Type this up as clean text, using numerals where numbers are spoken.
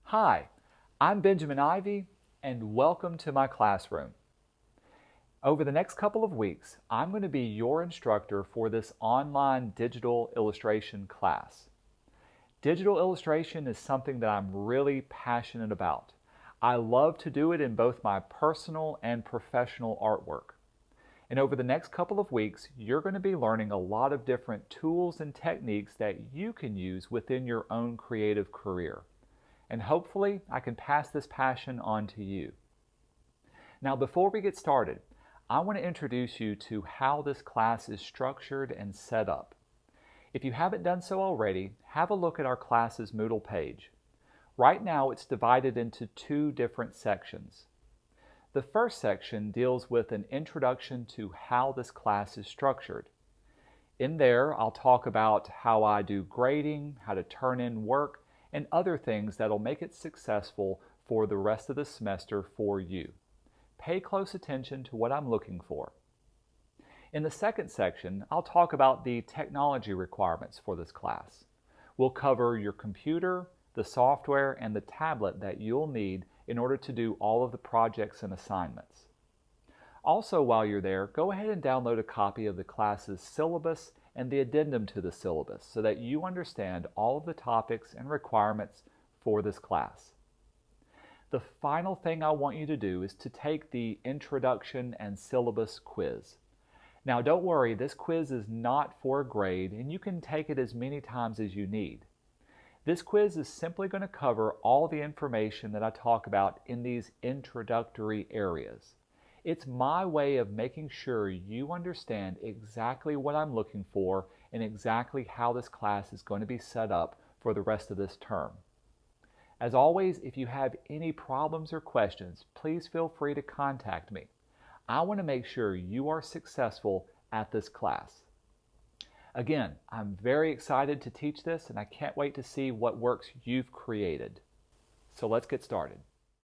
Hi, I'm Benjamin Ivy, and welcome to my classroom. Over the next couple of weeks, I'm going to be your instructor for this online digital illustration class. Digital illustration is something that I'm really passionate about. I love to do it in both my personal and professional artwork. And over the next couple of weeks, you're going to be learning a lot of different tools and techniques that you can use within your own creative career. And hopefully, I can pass this passion on to you. Now, before we get started, I want to introduce you to how this class is structured and set up. If you haven't done so already, have a look at our class's Moodle page. Right now, it's divided into two different sections. The first section deals with an introduction to how this class is structured. In there, I'll talk about how I do grading, how to turn in work, and other things that'll make it successful for the rest of the semester for you. Pay close attention to what I'm looking for. In the second section, I'll talk about the technology requirements for this class. We'll cover your computer, the software, and the tablet that you'll need in order to do all of the projects and assignments. Also, while you're there, go ahead and download a copy of the class's syllabus and the addendum to the syllabus so that you understand all of the topics and requirements for this class. The final thing I want you to do is to take the introduction and syllabus quiz. Now, don't worry, this quiz is not for a grade, and you can take it as many times as you need. This quiz is simply going to cover all the information that I talk about in these introductory areas. It's my way of making sure you understand exactly what I'm looking for and exactly how this class is going to be set up for the rest of this term. As always, if you have any problems or questions, please feel free to contact me. I want to make sure you are successful at this class. Again, I'm very excited to teach this, and I can't wait to see what works you've created. So let's get started.